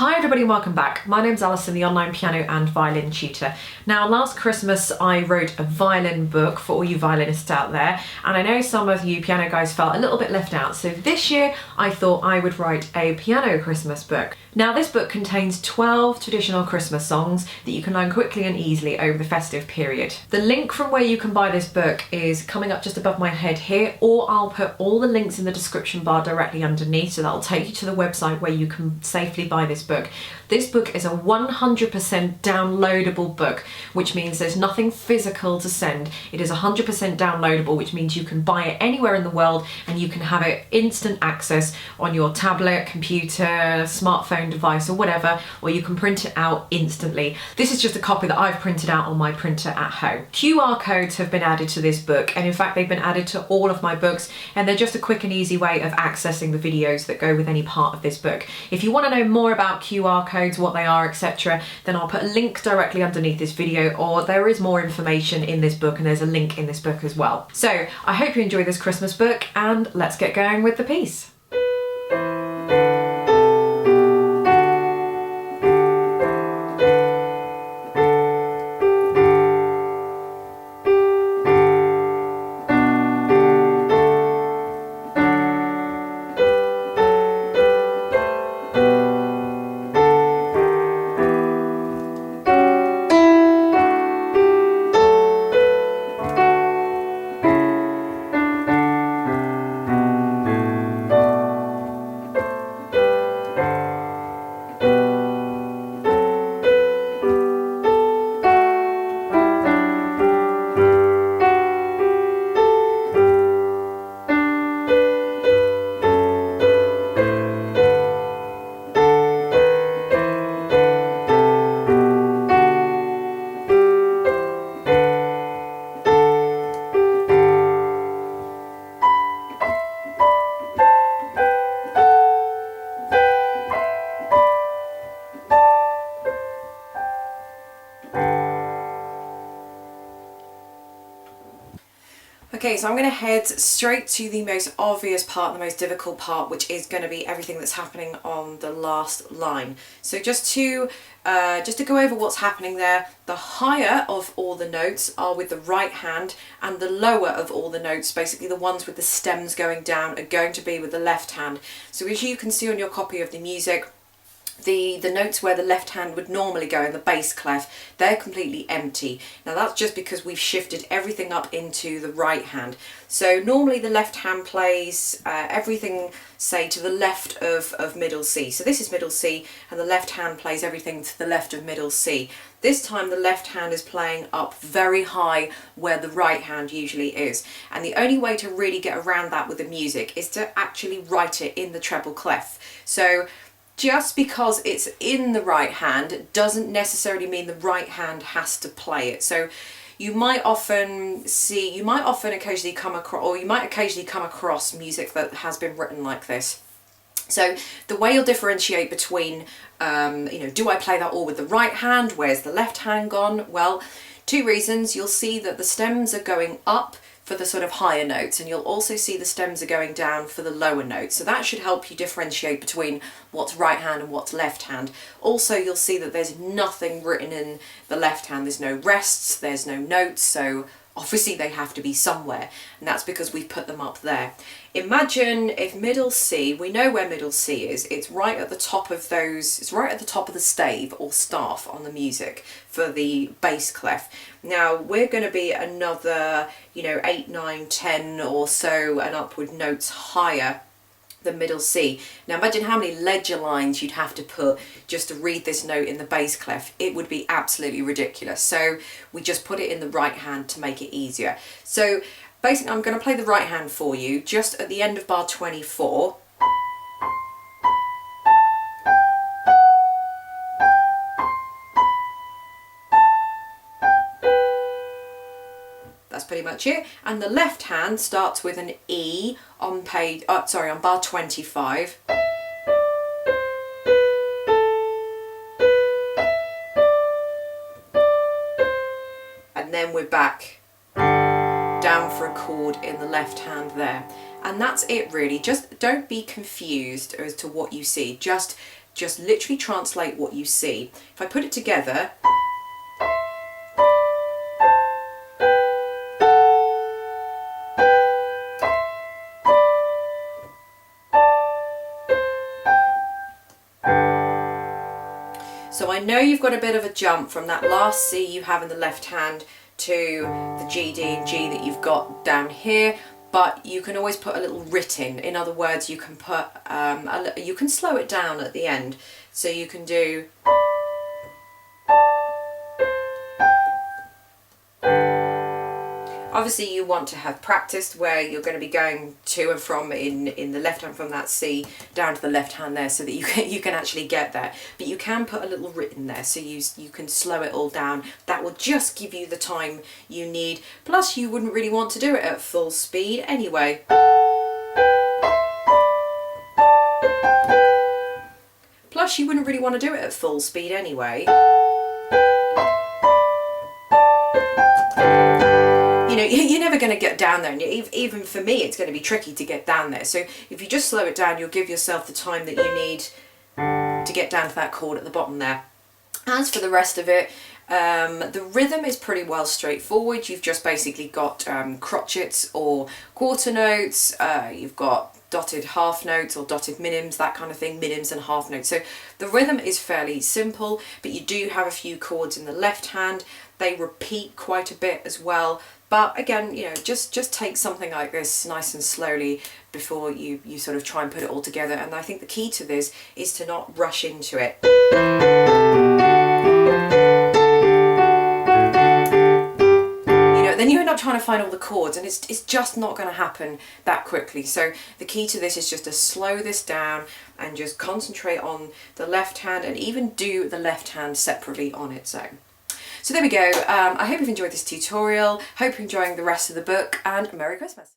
Hi everybody and welcome back. My name's Alison, the online piano and violin tutor. Now last Christmas I wrote a violin book for all you violinists out there, and I know some of you piano guys felt a little bit left out, so this year I thought I would write a piano Christmas book. Now this book contains 12 traditional Christmas songs that you can learn quickly and easily over the festive period. The link from where you can buy this book is coming up just above my head here, or I'll put all the links in the description bar directly underneath, so that'll take you to the website where you can safely buy this book. This book is a 100% downloadable book, which means there's nothing physical to send. It is 100% downloadable, which means you can buy it anywhere in the world and you can have it instant access on your tablet, computer, smartphone device or whatever, or you can print it out instantly. This is just a copy that I've printed out on my printer at home. QR codes have been added to this book, and in fact they've been added to all of my books, and they're just a quick and easy way of accessing the videos that go with any part of this book. If you want to know more about QR codes, what they are, etc., then I'll put a link directly underneath this video, or there is more information in this book and there's a link in this book as well. So I hope you enjoy this Christmas book, and let's get going with the piece. Okay, so I'm going to head straight to the most obvious part, the most difficult part, which is going to be everything that's happening on the last line. So just to go over what's happening there, the higher of all the notes are with the right hand, and the lower of all the notes, basically the ones with the stems going down, are going to be with the left hand. So as you can see on your copy of the music, the notes where the left hand would normally go in the bass clef, they're completely empty. Now that's just because we've shifted everything up into the right hand. So normally the left hand plays everything, say, to the left of middle C. So this is middle C, and the left hand plays everything to the left of middle C. This time the left hand is playing up very high where the right hand usually is. And the only way to really get around that with the music is to actually write it in the treble clef. So just because it's in the right hand doesn't necessarily mean the right hand has to play it. So you might occasionally come across music that has been written like this. So the way you'll differentiate between, do I play that all with the right hand? Where's the left hand gone? Well, two reasons. You'll see that the stems are going up for the sort of higher notes, and you'll also see the stems are going down for the lower notes. So that should help you differentiate between what's right hand and what's left hand. Also, you'll see that there's nothing written in the left hand. There's no rests, there's no notes, so obviously they have to be somewhere, and that's because we've put them up there. Imagine if middle C, we know where middle C is, it's right at the top of it's right at the top of the stave or staff on the music for the bass clef. Now we're going to be another, 8, 9, 10 or so and upward notes higher the middle C. Now imagine how many ledger lines you'd have to put just to read this note in the bass clef. It would be absolutely ridiculous. So we just put it in the right hand to make it easier. So basically I'm going to play the right hand for you just at the end of bar 24. That's pretty much it. And the left hand starts with an E on bar 25. And then we're back down for a chord in the left hand there. And that's it really. Just don't be confused as to what you see. Just just literally translate what you see. If I put it together, so I know you've got a bit of a jump from that last C you have in the left hand to the G, D and G that you've got down here, but you can always put a little writ in. In other words, you can put, you can slow it down at the end. So you can do, obviously you want to have practiced where you're going to be going to and from in the left hand from that C down to the left hand there, so that you can actually get there. But you can put a little writ in there, so you can slow it all down. That will just give you the time you need. Plus you wouldn't really want to do it at full speed anyway. Plus you wouldn't really want to do it at full speed anyway. You know, you're never going to get down there, and even for me it's going to be tricky to get down there. So if you just slow it down, you'll give yourself the time that you need to get down to that chord at the bottom there. As for the rest of it, the rhythm is pretty well straightforward. You've just basically got crotchets or quarter notes, you've got dotted half notes or dotted minims, that kind of thing, minims and half notes. So the rhythm is fairly simple, but you do have a few chords in the left hand. They repeat quite a bit as well. But again, you know, just take something like this nice and slowly before you sort of try and put it all together. And I think the key to this is to not rush into it. You know, then you end up trying to find all the chords, and it's just not going to happen that quickly. So the key to this is just to slow this down and just concentrate on the left hand, and even do the left hand separately on its own. So there we go. I hope you've enjoyed this tutorial. Hope you're enjoying the rest of the book, and Merry Christmas.